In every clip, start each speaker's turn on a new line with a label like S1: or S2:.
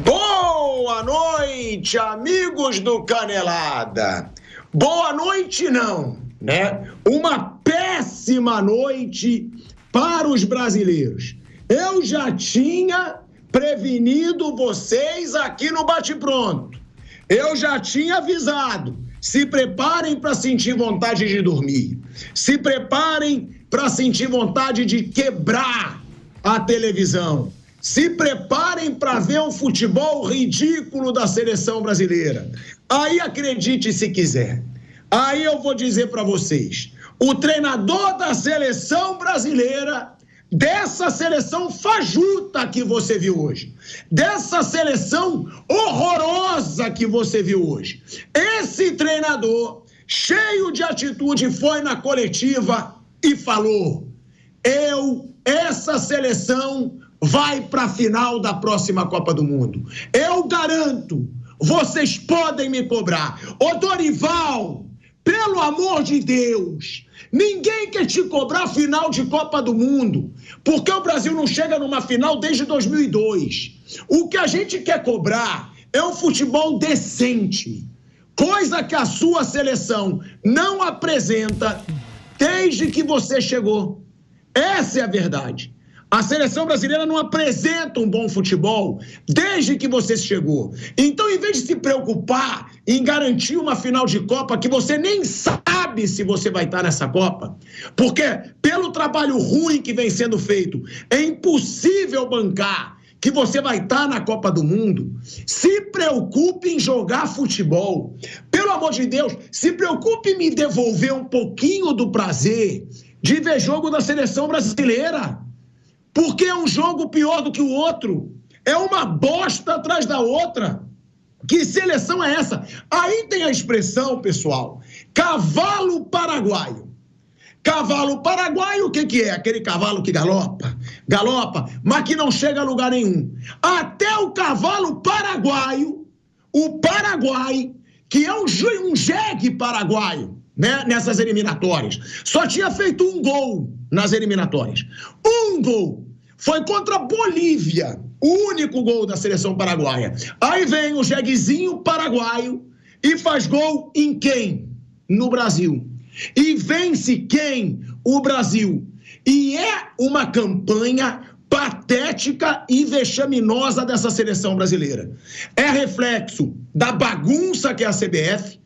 S1: Boa noite, amigos do Canelada. Boa noite não, né? Uma péssima noite para os brasileiros. Eu já tinha prevenido vocês aqui no Bate Pronto. Eu já tinha avisado. Se preparem para sentir vontade de dormir. Se preparem para sentir vontade de quebrar a televisão. Se preparem para ver um futebol ridículo da seleção brasileira. Aí acredite se quiser. Aí eu vou dizer para vocês. O treinador da seleção brasileira, dessa seleção fajuta que você viu hoje, dessa seleção horrorosa que você viu hoje, esse treinador, cheio de atitude, foi na coletiva e falou: essa seleção vai para a final da próxima Copa do Mundo. Eu garanto, vocês podem me cobrar. Ô Dorival, pelo amor de Deus, ninguém quer te cobrar final de Copa do Mundo, porque o Brasil não chega numa final desde 2002. O que a gente quer cobrar é um futebol decente, coisa que a sua seleção não apresenta desde que você chegou. Essa é a verdade. A seleção brasileira não apresenta um bom futebol desde que você chegou. Então, em vez de se preocupar em garantir uma final de Copa que você nem sabe se você vai estar nessa Copa, porque pelo trabalho ruim que vem sendo feito, é impossível bancar que você vai estar na Copa do Mundo, se preocupe em jogar futebol. Pelo amor de Deus, se preocupe em me devolver um pouquinho do prazer de ver jogo da seleção brasileira. Porque é um jogo pior do que o outro. É uma bosta atrás da outra. Que seleção é essa? Aí tem a expressão, pessoal, cavalo paraguaio. Cavalo paraguaio, o que é? Aquele cavalo que galopa, mas que não chega a lugar nenhum. Até o cavalo paraguaio, o Paraguai, que é um jegue paraguaio, né, nessas eliminatórias, só tinha feito um gol nas eliminatórias. Um gol. Foi contra a Bolívia, o único gol da seleção paraguaia. Aí vem o jeguezinho paraguaio e faz gol em quem? No Brasil. E vence quem? O Brasil. E é uma campanha patética e vexaminosa dessa seleção brasileira. É reflexo da bagunça que é a CBF,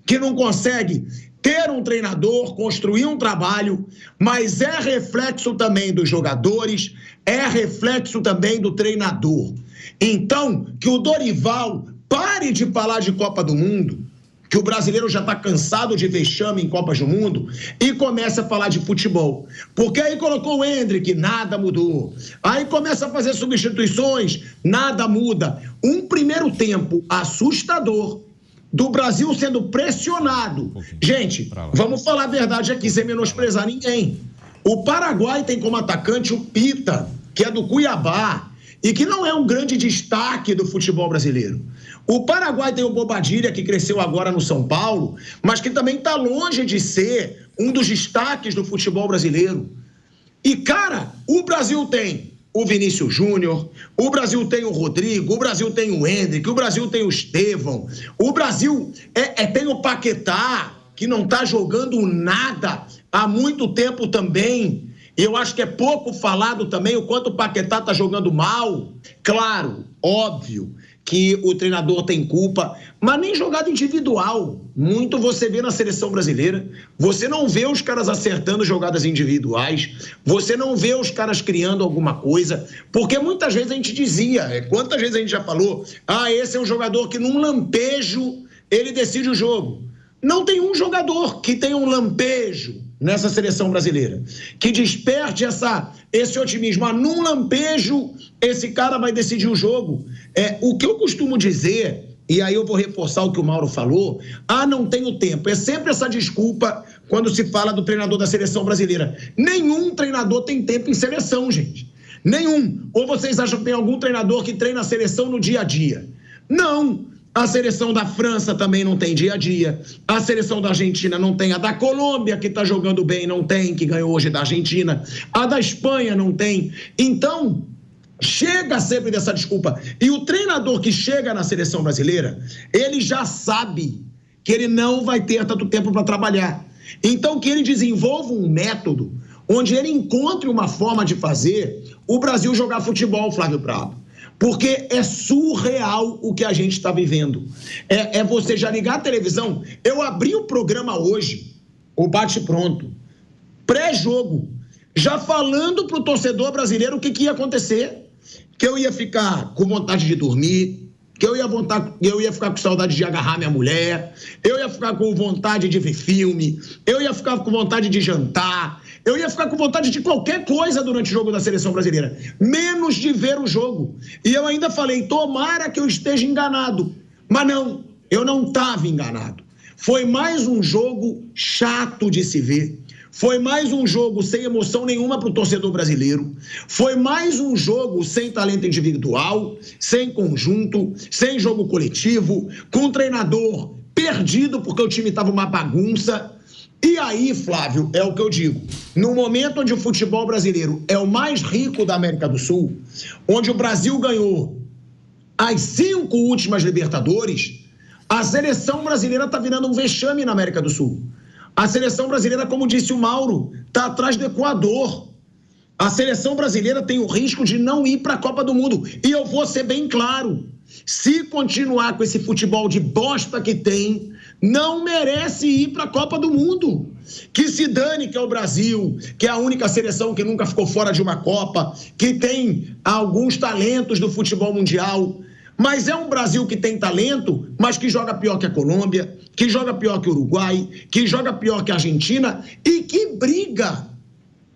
S1: que não consegue ter um treinador, construir um trabalho, mas é reflexo também dos jogadores, é reflexo também do treinador. Então, que o Dorival pare de falar de Copa do Mundo, que o brasileiro já está cansado de vexame em Copas do Mundo, e comece a falar de futebol. Porque aí colocou o Endrick, nada mudou. Aí começa a fazer substituições, nada muda. Um primeiro tempo assustador, do Brasil sendo pressionado. Gente, vamos falar a verdade aqui, sem menosprezar ninguém. O Paraguai tem como atacante o Pita, que é do Cuiabá, e que não é um grande destaque do futebol brasileiro. O Paraguai tem o Bobadilha, que cresceu agora no São Paulo, mas que também está longe de ser um dos destaques do futebol brasileiro. E, cara, o Brasil tem o Vinícius Júnior, o Brasil tem o Rodrigo, o Brasil tem o Endrick, o Brasil tem o Estevão, o Brasil tem o Paquetá, que não está jogando nada há muito tempo também. Eu acho que é pouco falado também o quanto o Paquetá está jogando mal. Claro, óbvio que o treinador tem culpa, mas nem jogada individual. Muito você vê na seleção brasileira. Você não vê os caras acertando jogadas individuais, você não vê os caras criando alguma coisa, porque muitas vezes a gente dizia, quantas vezes a gente já falou, esse é um jogador que num lampejo ele decide o jogo. Não tem um jogador que tenha um lampejo nessa seleção brasileira, que desperte esse otimismo. Num lampejo, esse cara vai decidir o jogo. O que eu costumo dizer, e aí eu vou reforçar o que o Mauro falou, não tenho tempo. É sempre essa desculpa quando se fala do treinador da seleção brasileira. Nenhum treinador tem tempo em seleção, gente. Nenhum. Ou vocês acham que tem algum treinador que treina a seleção no dia a dia? Não. A seleção da França também não tem dia a dia. A seleção da Argentina não tem. A da Colômbia, que está jogando bem, não tem, que ganhou hoje da Argentina. A da Espanha não tem. Então, chega sempre dessa desculpa. E o treinador que chega na seleção brasileira, ele já sabe que ele não vai ter tanto tempo para trabalhar. Então, que ele desenvolva um método onde ele encontre uma forma de fazer o Brasil jogar futebol, Flávio Prado. Porque é surreal o que a gente está vivendo. É você já ligar a televisão. Eu abri o programa hoje, o Bate Pronto, pré-jogo, já falando para o torcedor brasileiro o que ia acontecer. Que eu ia ficar com vontade de dormir, que eu ia ficar com saudade de agarrar minha mulher, eu ia ficar com vontade de ver filme, eu ia ficar com vontade de jantar, eu ia ficar com vontade de qualquer coisa durante o jogo da seleção brasileira, menos de ver o jogo. E eu ainda falei, tomara que eu esteja enganado. Mas não, eu não estava enganado. Foi mais um jogo chato de se ver. Foi mais um jogo sem emoção nenhuma para o torcedor brasileiro. Foi mais um jogo sem talento individual, sem conjunto, sem jogo coletivo, com um treinador perdido porque o time estava uma bagunça. E aí, Flávio, é o que eu digo. No momento onde o futebol brasileiro é o mais rico da América do Sul, onde o Brasil ganhou as 5 últimas Libertadores, a seleção brasileira está virando um vexame na América do Sul. A seleção brasileira, como disse o Mauro, está atrás do Equador. A seleção brasileira tem o risco de não ir para a Copa do Mundo. E eu vou ser bem claro, se continuar com esse futebol de bosta que tem, não merece ir para a Copa do Mundo. Que se dane que é o Brasil, que é a única seleção que nunca ficou fora de uma Copa, que tem alguns talentos do futebol mundial. Mas é um Brasil que tem talento, mas que joga pior que a Colômbia, que joga pior que o Uruguai, que joga pior que a Argentina e que briga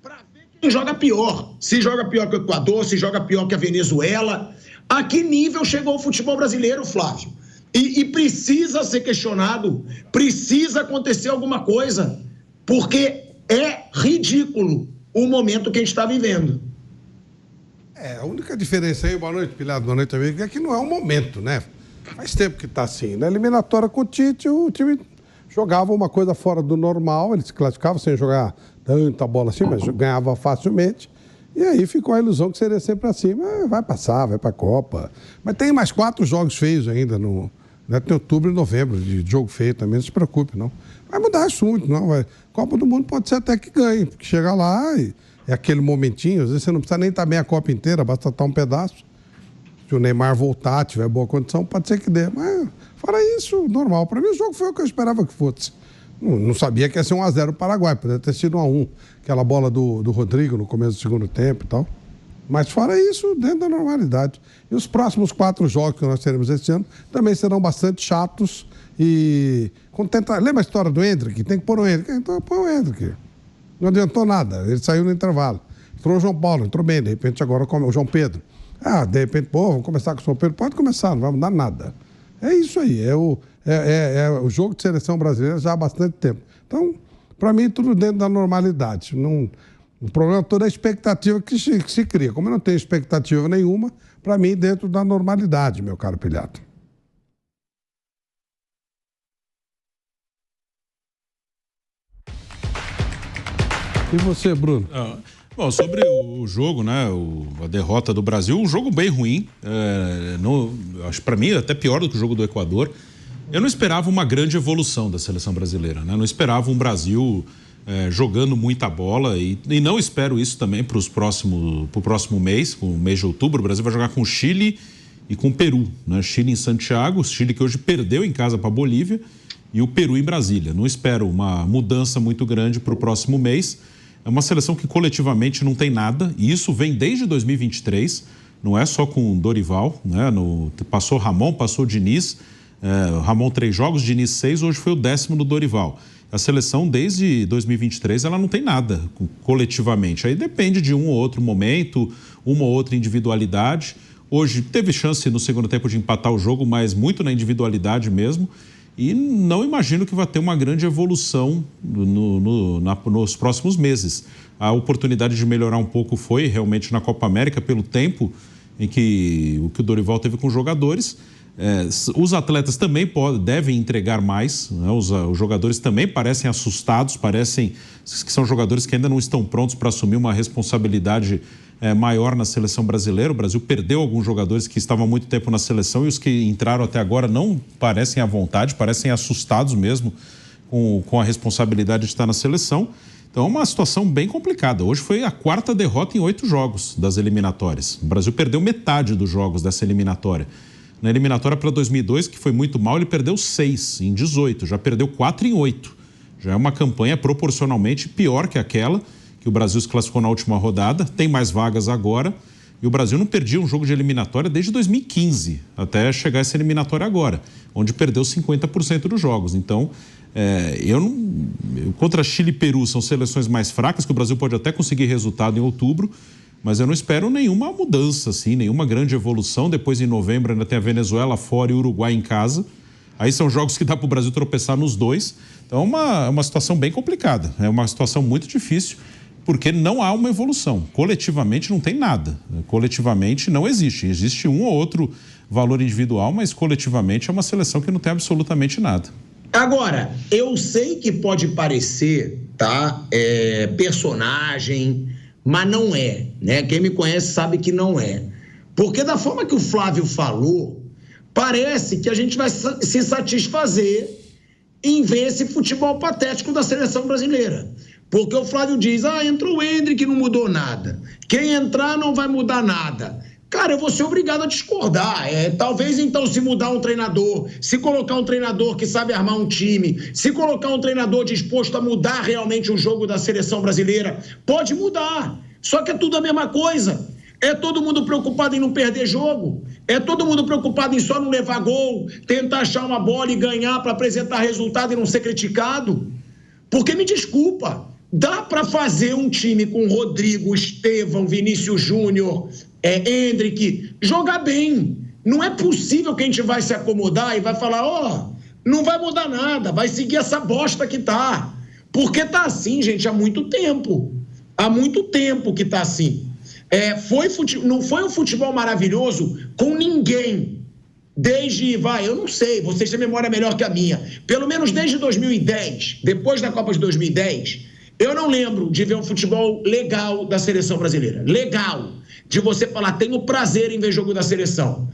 S1: para ver quem joga pior. Se joga pior que o Equador, se joga pior que a Venezuela. A que nível chegou o futebol brasileiro, Flávio? E precisa ser questionado, precisa acontecer alguma coisa, porque é ridículo o momento que a gente está vivendo.
S2: A única diferença aí, boa noite, Pilhado, boa noite, amigo, é que não é um momento, né? Faz tempo que tá assim. Na eliminatória com o Tite, o time jogava uma coisa fora do normal, ele se classificava sem jogar tanta bola assim, mas ganhava facilmente. E aí ficou a ilusão que seria sempre assim. Mas vai passar, vai pra Copa. Mas tem mais 4 jogos feios ainda, tem outubro e novembro de jogo feio também, não se preocupe, não. Vai mudar isso muito, não. Copa do Mundo pode ser até que ganhe, porque chega lá e é aquele momentinho, às vezes você não precisa nem estar bem a Copa inteira, basta estar um pedaço. Se o Neymar voltar, tiver boa condição, pode ser que dê. Mas, fora isso, normal. Para mim, o jogo foi o que eu esperava que fosse. Não sabia que ia ser 1-0 o Paraguai, poderia ter sido 1-1. Aquela bola do Rodrigo no começo do segundo tempo e tal. Mas fora isso, dentro da normalidade. E os próximos 4 jogos que nós teremos esse ano também serão bastante chatos e... Lembra a história do Endrick? Tem que pôr o Endrick. Então põe o Endrick. Não adiantou nada, ele saiu no intervalo. Entrou o João Paulo, entrou bem, de repente agora o João Pedro. De repente, vamos começar com o João Pedro. Pode começar, não vai mudar nada. É isso aí, é o jogo de seleção brasileira já há bastante tempo. Então, para mim, tudo dentro da normalidade. O problema é toda a expectativa que se cria. Como eu não tenho expectativa nenhuma, para mim, dentro da normalidade, meu caro Pilhato. E você, Bruno?
S3: Bom, sobre o jogo, né, a derrota do Brasil, um jogo bem ruim, acho para mim até pior do que o jogo do Equador. Eu não esperava uma grande evolução da seleção brasileira, né? Não esperava um Brasil jogando muita bola e não espero isso também para o próximo mês, o mês de outubro. O Brasil vai jogar com o Chile e com o Peru, né? Chile em Santiago, o Chile que hoje perdeu em casa para a Bolívia e o Peru em Brasília. Não espero uma mudança muito grande para o próximo mês. É uma seleção que coletivamente não tem nada, e isso vem desde 2023, não é só com Dorival, né? Passou Ramon, passou Diniz, Ramon 3 jogos, Diniz 6, hoje foi o 10º do Dorival. A seleção, desde 2023, ela não tem nada coletivamente. Aí depende de um ou outro momento, uma ou outra individualidade. Hoje teve chance no segundo tempo de empatar o jogo, mas muito na individualidade mesmo. E não imagino que vai ter uma grande evolução nos próximos meses. A oportunidade de melhorar um pouco foi realmente na Copa América, pelo tempo em que o Dorival teve com os jogadores. Os atletas também devem entregar mais, né? Os jogadores também parecem assustados, parecem que são jogadores que ainda não estão prontos para assumir uma responsabilidade maior na seleção brasileira. O Brasil perdeu alguns jogadores que estavam há muito tempo na seleção e os que entraram até agora não parecem à vontade, parecem assustados mesmo com a responsabilidade de estar na seleção. Então é uma situação bem complicada. Hoje foi a 4ª derrota em 8 jogos das eliminatórias. O Brasil perdeu metade dos jogos dessa eliminatória. Na eliminatória para 2002, que foi muito mal, ele perdeu 6 em 18, já perdeu 4 em 8. Já é uma campanha proporcionalmente pior que aquela que o Brasil se classificou na última rodada. Tem mais vagas agora. E o Brasil não perdia um jogo de eliminatória desde 2015, até chegar essa eliminatória agora, onde perdeu 50% dos jogos. Então, contra Chile e Peru são seleções mais fracas, que o Brasil pode até conseguir resultado em outubro, mas eu não espero nenhuma mudança, assim, nenhuma grande evolução. Depois, em novembro, ainda tem a Venezuela fora e o Uruguai em casa. Aí são jogos que dá para o Brasil tropeçar nos dois. Então, é uma situação bem complicada, é uma situação muito difícil, porque não há uma evolução. Coletivamente não tem nada. Coletivamente não existe. Existe um ou outro valor individual, mas coletivamente é uma seleção que não tem absolutamente nada.
S1: Agora, eu sei que pode parecer, tá, personagem, mas não é, né? Quem me conhece sabe que não é. Porque da forma que o Flávio falou, parece que a gente vai se satisfazer em ver esse futebol patético da seleção brasileira. Porque o Flávio diz, entrou o Endrick, não mudou nada. Quem entrar não vai mudar nada. Cara, eu vou ser obrigado a discordar. Talvez, então, se mudar um treinador, se colocar um treinador que sabe armar um time, se colocar um treinador disposto a mudar realmente o jogo da seleção brasileira, pode mudar. Só que é tudo a mesma coisa. É todo mundo preocupado em não perder jogo. É todo mundo preocupado em só não levar gol, tentar achar uma bola e ganhar para apresentar resultado e não ser criticado. Porque, me desculpa, dá para fazer um time com Rodrigo, Estevão, Vinícius Júnior, Endrick, jogar bem. Não é possível que a gente vai se acomodar e vai falar, não vai mudar nada, vai seguir essa bosta que tá. Porque tá assim, gente, há muito tempo. Há muito tempo que tá assim. Não foi um futebol maravilhoso com ninguém. Desde, eu não sei, vocês têm memória melhor que a minha. Pelo menos desde 2010, depois da Copa de 2010, eu não lembro de ver um futebol legal da seleção brasileira. Legal. De você falar, tenho prazer em ver jogo da seleção.